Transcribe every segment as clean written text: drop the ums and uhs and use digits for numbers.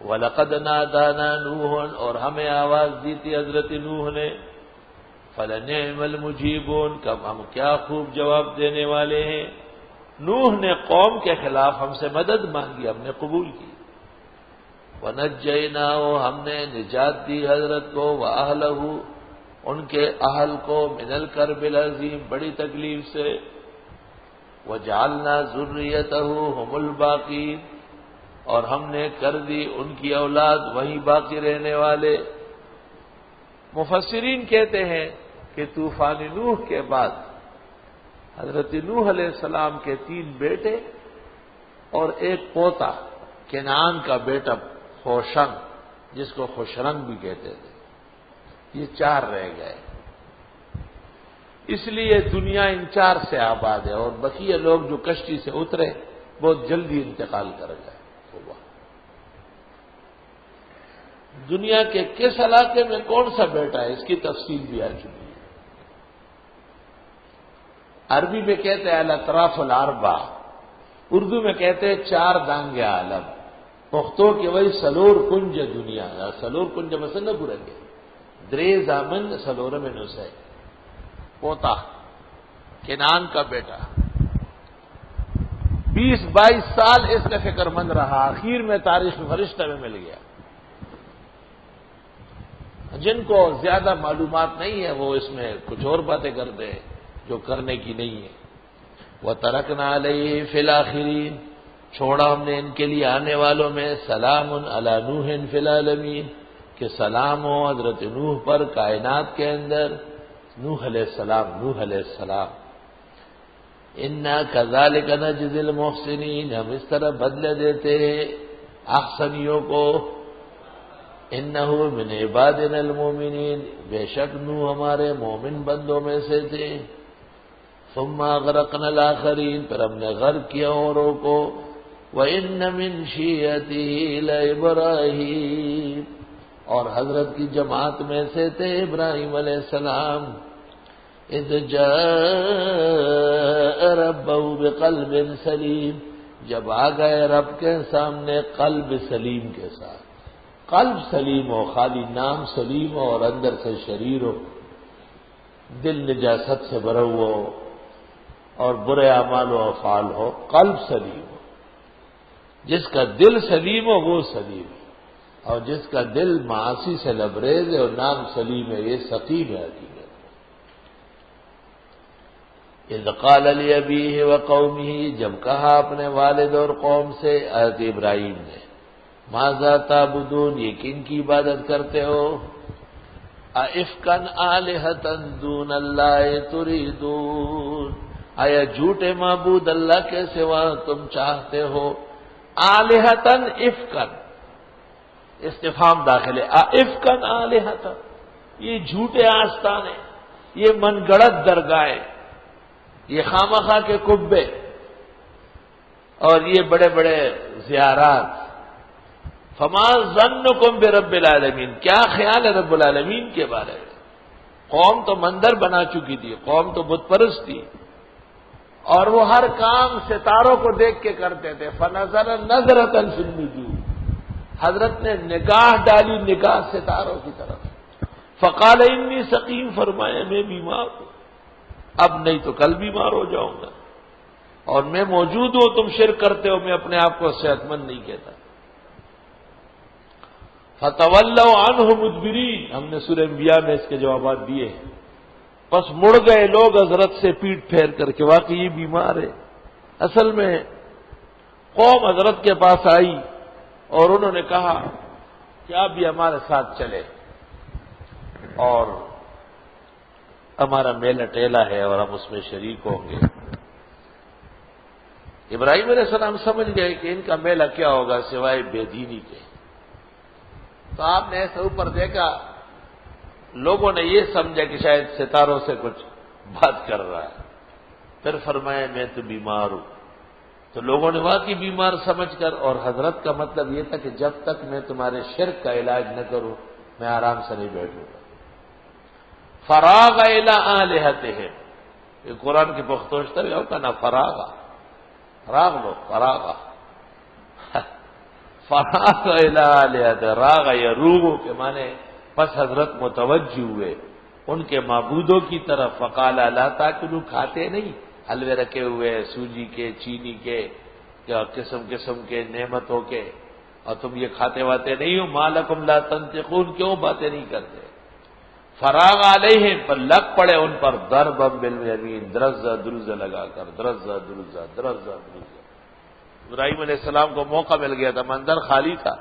وَلَقَدْ نَادَانَا نُوحٌ، اور ہمیں آواز دی تھی حضرت نوح نے، فَلَنِعْمَ الْمُجِيبُونَ، کب ہم کیا خوب جواب دینے والے ہیں۔ نوح نے قوم کے خلاف ہم سے مدد مانگی، ہم نے قبول کی۔ وَنَجَّيْنَاهُ، ہم نے نجات دی حضرت کو، وَأَهْلَهُ، ان کے اہل کو، مِنَ الْكَرْبِ الْعَظِيمِ، بڑی تکلیف سے۔ وَجَعَلْنَا ذُرِّيَّتَهُ هُمُ الْبَاقِينَ، اور ہم نے کر دی ان کی اولاد وہی باقی رہنے والے۔ مفسرین کہتے ہیں کہ طوفان نوح کے بعد حضرت نوح علیہ السلام کے 3 بیٹے اور ایک پوتا، کنعان کا بیٹا خوشنگ، جس کو خوشرنگ بھی کہتے تھے، یہ 4 رہ گئے۔ اس لیے دنیا ان 4 سے آباد ہے، اور بقیہ لوگ جو کشتی سے اترے بہت جلدی انتقال کر گئے۔ دنیا کے کس علاقے میں کون سا بیٹا ہے، اس کی تفصیل بھی آ چکی ہے۔ عربی میں کہتے ہیں الاطراف الاربع، اردو میں کہتے ہیں 4 دانگ عالم، پختو کے وہی سلور کنج دنیا، سلور کنج مسئلہ پورا کے درے زامن سلور میں نسے، پوتا کنعان کا بیٹا 20-22 سال اس کا فکر مند رہا، آخر میں تاریخ فرشتہ میں مل گیا۔ جن کو زیادہ معلومات نہیں ہے وہ اس میں کچھ اور باتیں کرتے ہیں جو کرنے کی نہیں ہے۔ وَتَرَكْنَا عَلَيْهِ فِي الْآخِرِينَ، چھوڑا ہم نے ان کے لیے آنے والوں میں سلام علی نوح فی العالمین، کہ سلام ہو حضرت نوح پر کائنات کے اندر۔ نوح علیہ السلام، نوح علیہ السلام۔ اِنَّا كَذَلِكَ نَجْزِي الْمُحْسِنِينَ، ہم اس طرح بدلے دیتے ہیں احسنیوں کو۔ انہ من عبادنا المؤمنین، بے شک نوح ہمارے مومن بندوں میں سے تھے۔ ثم اغرقنا الاخرین، پھر ہم نے غرق کیا اوروں کو۔ وان من شیعته لابراہیم، اور حضرت کی جماعت میں سے تھے ابراہیم علیہ السلام۔ اذ جاء ربه بقلب سلیم، جب آ گئے رب کے سامنے قلب سلیم کے ساتھ۔ قلب سلیم ہو، خالی نام سلیم ہو اور اندر سے شریر ہو، دل نجاست سے بھرا ہوا ہو اور برے اعمال و افعال ہو، قلب سلیم ہو۔ جس کا دل سلیم ہو وہ سلیم ہے، اور جس کا دل معاصی سے لبریز ہے اور نام سلیم ہے یہ سقیم ہے حقیقت۔ اذ قال لأبیہ وقومہ، جب کہا اپنے والد اور قوم سے، حضرت ابراہیم نے، ماذا تعبدون، یہ کن کی عبادت کرتے ہو؟ ائفکا آلہۃ دون اللہ تریدون، آیا جھوٹے معبود اللہ کے سوا تم چاہتے ہو؟ آلہۃ افکا، استفہام داخل ہے، ائفکا آلہۃ، یہ جھوٹے آستانے، یہ من گڑت درگاہیں، یہ خامخواہ کے قبے اور یہ بڑے بڑے زیارات۔ فما ظنکم برب العالمین، کیا خیال ہے رب العالمین کے بارے میں؟ قوم تو مندر بنا چکی تھی، قوم تو بت پرست تھی، اور وہ ہر کام ستاروں کو دیکھ کے کرتے تھے۔ فنظر نظرۃ فی النجوم، حضرت نے نگاہ ڈالی نگاہ ستاروں کی طرف۔ فقال انی سقیم، فرمایا میں بیمار ہوں، اب نہیں تو کل بیمار ہو جاؤں گا، اور میں موجود ہوں، تم شرک کرتے ہو، میں اپنے آپ کو صحت مند نہیں کہتا۔ فتولوا عنہ مدبرین، ہم نے سورہ انبیاء میں اس کے جوابات دیے ہیں۔ بس مڑ گئے لوگ حضرت سے پیٹ پھیر کر کے، واقعی یہ بیمار ہے۔ اصل میں قوم حضرت کے پاس آئی اور انہوں نے کہا کہ آپ بھی ہمارے ساتھ چلے، اور ہمارا میلہ ٹیلا ہے اور ہم اس میں شریک ہوں گے۔ ابراہیم علیہ السلام سمجھ گئے کہ ان کا میلہ کیا ہوگا سوائے بے دینی کے، تو آپ نے ایسے اوپر دیکھا، لوگوں نے یہ سمجھا کہ شاید ستاروں سے کچھ بات کر رہا ہے، پھر فرمایا میں تو بیمار ہوں۔ تو لوگوں نے واقعی بیمار سمجھ کر، اور حضرت کا مطلب یہ تھا کہ جب تک میں تمہارے شرک کا علاج نہ کروں میں آرام سے نہیں بیٹھوں گا۔ فراغ الی آلہتہم، یہ قرآن کی پختوشتر ہوتا نا، فراغ لو، فراغ فراغ الی آلیہت، راغ یروغ کے معنی پس حضرت متوجہ ہوئے ان کے معبودوں کی طرف، فقال لا تاکلوا، کھاتے نہیں، حلوے رکھے ہوئے سوجی کے، چینی کے، قسم قسم کے نعمتوں کے، اور تم یہ کھاتے واتے نہیں ہو، ما لکم لا تنطقون، کیوں باتیں نہیں کرتے؟ فراغ علیہم، پر لگ پڑے ان پر ضربا بالیمین، درزہ درزہ لگا کر، درزہ درزہ درزہ درزہ۔ ابراہیم علیہ السلام کو موقع مل گیا تھا، مندر خالی تھا،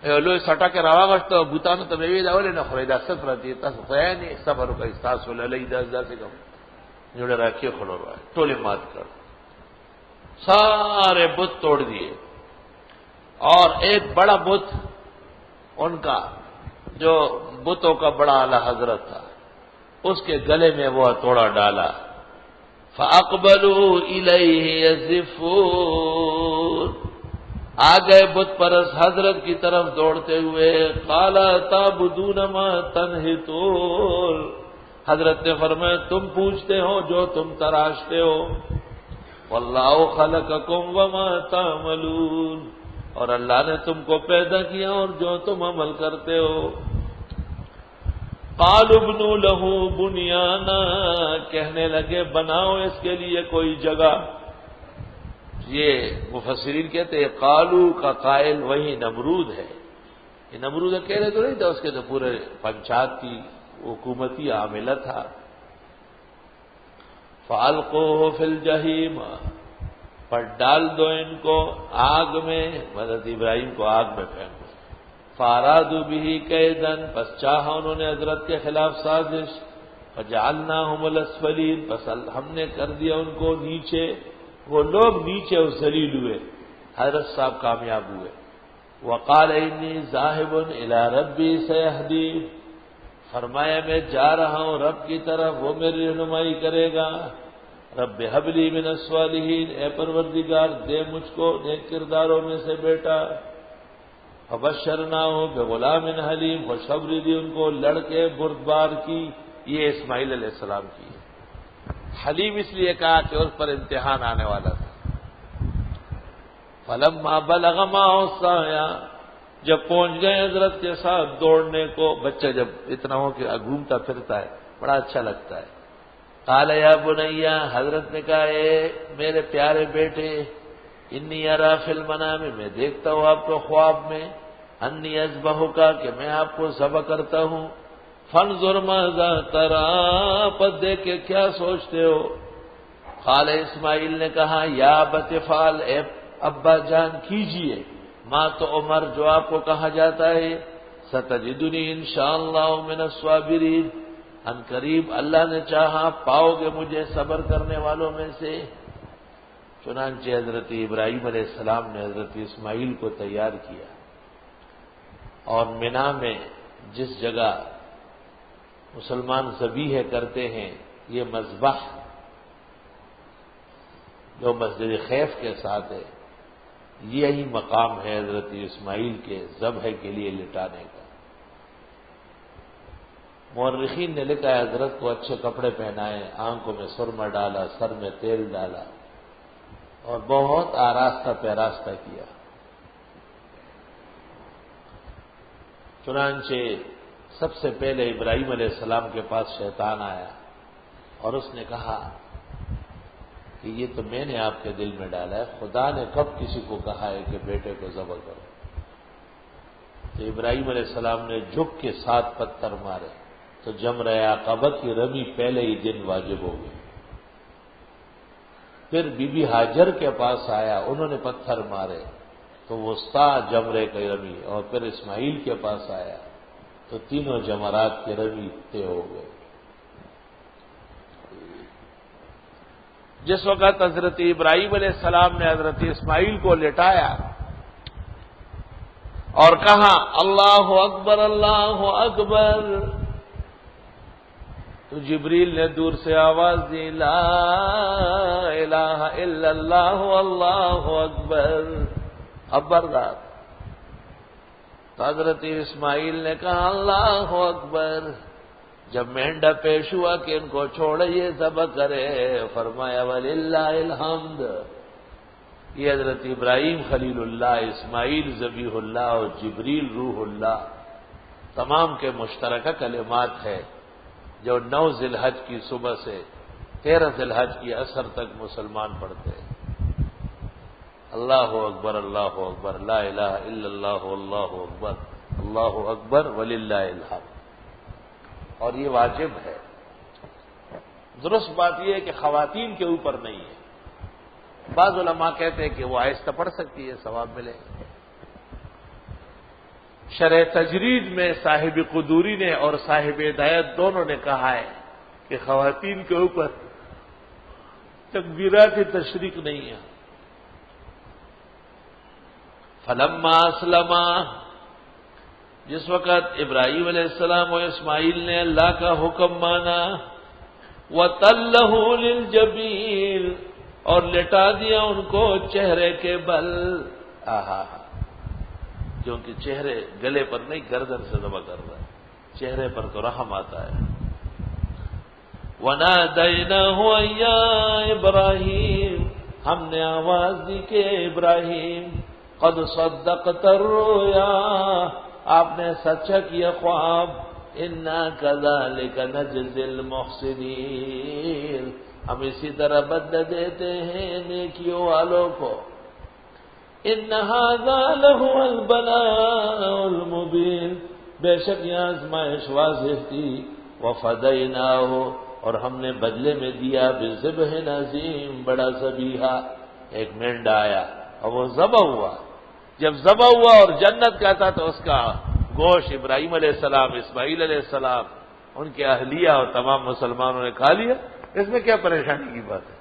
لوی سٹا کے راواغشت بوتانو ته وی دا ولې نه خوري، دا صفر دي تاسو خو نه صبر وکړئ، تاسو له لې داسې کوم جوړه راکې خلور وای ټولې مات کړ، سارے بت توڑ دیے، اور ایک بڑا بت ان کا جو بتوں کا بڑا اعلی حضرت تھا اس کے گلے میں وہ ہتھوڑا ڈالا، فاقبلوا الیہ یزفون، آ گئے بت پرست حضرت کی طرف دوڑتے ہوئے، قال تعبدون ما تنحتون، حضرت نے فرمایا تم پوچھتے ہو جو تم تراشتے ہو، واللہ خلقکم وما تعملون، اور اللہ نے تم کو پیدا کیا اور جو تم عمل کرتے ہو۔ قالوا ابنوا له بنیانا، کہنے لگے بناؤ اس کے لیے کوئی جگہ۔ یہ مفسرین کہتے ہیں قالو کا قائل وہی نمرود ہے، یہ نمرود اکیلے تو نہیں تھا، اس کے تو پورے پنچایت کی حکومتی عاملہ تھا۔ فالقوہ فی الجحیم، پر ڈال دو ان کو آگ میں، حضرت ابراہیم کو آگ میں پھینکو۔ فارادوا بہ کیدا، پس چاہا انہوں نے حضرت کے خلاف سازش، فجعلناہم الاسفلین، پس ہم نے کر دیا ان کو نیچے، وہ لوگ نیچے اور ذلیل ہوئے، حضرت صاحب کامیاب ہوئے۔ وقال انی ذاہب الی ربی سیہدین، فرمایا میں جا رہا ہوں رب کی طرف، وہ میری رہنمائی کرے گا۔ رب ہب لی من الصالحین، اے پروردگار دے مجھ کو نیک کرداروں میں سے بیٹا۔ فبشرناہ بغلام حلیم، خوشخبری دی ان کو لڑکے بردبار کی، یہ اسماعیل علیہ السلام کی ہے۔ حلیم اس لیے کہا کہ اس پر امتحان آنے والا تھا۔ فلما بلغ معه السعی، جب پہنچ گئے حضرت کے ساتھ دوڑنے کو، بچہ جب اتنا ہو کہ گھومتا پھرتا ہے بڑا اچھا لگتا ہے۔ قال یا بنیا، حضرت نے کہا اے میرے پیارے بیٹے، انی ارا فی المنام، میں دیکھتا ہوں آپ کو خواب میں، انی اذبحک، کہ میں آپ کو ذبح کرتا ہوں، فانظر ماذا تری، پس دیکھ کے کیا سوچتے ہو۔ قال اسماعیل نے کہا یا ابت افعل، اے ابا جان کیجئے، ما تو عمر، جو آپ کو کہا جاتا ہے، ستجدنی انشاءاللہ من الصابرین، ان قریب اللہ نے چاہا پاؤ گے مجھے صبر کرنے والوں میں سے۔ چنانچہ حضرت ابراہیم علیہ السلام نے حضرت اسماعیل کو تیار کیا، اور منا میں جس جگہ مسلمان ذبیح کرتے ہیں، یہ مذبح جو مسجد خیف کے ساتھ ہے، یہی مقام ہے حضرت اسماعیل کے ذبح کے لیے لٹانے کا۔ مورخین نے لکھا ہے حضرت کو اچھے کپڑے پہنائے، آنکھوں میں سرما ڈالا، سر میں تیل ڈالا، اور بہت آراستہ پیراستہ کیا۔ چنانچہ سب سے پہلے ابراہیم علیہ السلام کے پاس شیطان آیا اور اس نے کہا کہ یہ تو میں نے آپ کے دل میں ڈالا ہے، خدا نے کب کسی کو کہا ہے کہ بیٹے کو ذبح کرو؟ تو ابراہیم علیہ السلام نے جھک کے 7 پتھر مارے، تو جمرہ عقبہ کی رمی پہلے ہی دن واجب ہو گئی۔ پھر بی بی ہاجر کے پاس آیا، انہوں نے پتھر مارے تو وسطی جمرے کی رمی، اور پھر اسماعیل کے پاس آیا تو تینوں جمرات کے رمی طے ہو گئے۔ جس وقت حضرت ابراہیم علیہ السلام نے حضرت اسماعیل کو لٹایا اور کہا اللہ اکبر اللہ اکبر، تو جبریل نے دور سے آواز دی لا الہ الا اللہ اللہ اکبر، خبردار۔ تو حضرت اسماعیل نے کہا اللہ اکبر۔ جب مینڈا پیش ہوا کہ ان کو چھوڑے یہ ذبح کرے، فرمایا وللہ الحمد، یہ حضرت ابراہیم خلیل اللہ، اسماعیل ذبیح اللہ اور جبریل روح اللہ تمام کے مشترکہ کلمات ہے جو 9 ذی الحج کی صبح سے 13 ذی الحج کی عصر تک مسلمان پڑھتے ہیں۔ اللہ اکبر اللہ اکبر، لا الہ الا اللہ، اللہ اکبر اللہ اکبر وللہ الحمد، اور یہ واجب ہے۔ درست بات یہ ہے کہ خواتین کے اوپر نہیں ہے۔ بعض علماء کہتے ہیں کہ وہ آہستہ پڑھ سکتی ہے، ثواب ملے۔ شرح تجرید میں صاحب قدوری نے اور صاحب ہدایت دونوں نے کہا ہے کہ خواتین کے اوپر تکبیرات تشریق نہیں ہے۔ فلما اسلما، جس وقت ابراہیم علیہ السلام و اسماعیل نے اللہ کا حکم مانا، وَتَلَّهُ لِلْجَبِينِ، اور لٹا دیا ان کو چہرے کے بل، کیونکہ چہرے گلے پر نہیں گردن سے ذبح کر رہا ہے، چہرے پر تو رحم آتا ہے۔ وَنَادَيْنَاهُ يَا إِبْرَاهِيمُ، ہم نے آواز دی کہ ابراہیم قد صدقت الرؤیا، آپ نے سچا کیا خواب، انا كذلك نجزي المحسنين، ہم اسی طرح بدلہ دیتے ہیں نیکیوں والوں کو۔ ان هذا لهو البلاء المبین، بے شک یہ آزمائش واضح تھی۔ وفدیناہ، اور ہم نے بدلے میں دیا بذبح عظیم، بڑا ذبیحہ، ایک مینڈا آیا اور وہ ذبح ہوا۔ جب ذبح ہوا اور جنت کا تھا تو اس کا گوشت ابراہیم علیہ السلام، اسماعیل علیہ السلام، ان کے اہلیہ اور تمام مسلمانوں نے کھا لیا۔ اس میں کیا پریشانی کی بات ہے؟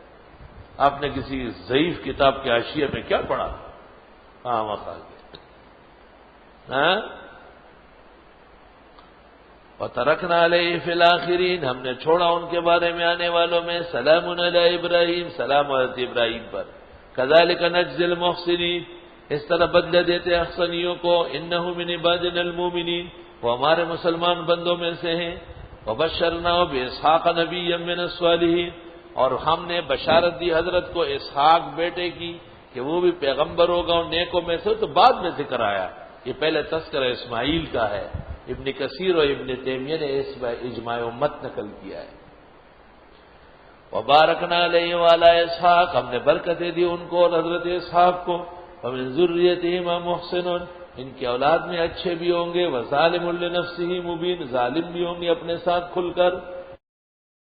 آپ نے کسی ضعیف کتاب کے حاشیے میں کیا پڑھا؟ ہاں وقت وَتَرَكْنَا عَلَيْهِ فِي الْآخِرِينَ، ہم نے چھوڑا ان کے بارے میں آنے والوں میں سلام علی ابراہیم، سلام حضرت ابراہیم پر۔ كَذَلِكَ نَجْزِي الْمُحْسِنِينَ، اس طرح بدلہ دیتے احسنیوں کو۔ انہ من عبادنا المؤمنین، وہ ہمارے مسلمان بندوں میں سے ہیں۔ وبشرناہ باسحاق نبیا من الصالحین، اور ہم نے بشارت دی حضرت کو اسحاق بیٹے کی کہ وہ بھی پیغمبر ہوگا اور نیکوں میں سے، تو بعد میں ذکر آیا، یہ پہلے تذکرہ اسماعیل کا ہے۔ ابن کثیر اور ابن تیمیہ نے اس میں اجماع امت نقل کیا ہے۔ وبارکنا علیہ وعلی اسحاق، ہم نے برکتیں دی ان کو اور حضرت اسحاق کو۔ ومن ذریتہما محسن، ان کی اولاد میں اچھے بھی ہوں گے، وظالم لنفسہ مبین، ظالم بھی ہوں گے اپنے ساتھ کھل کر۔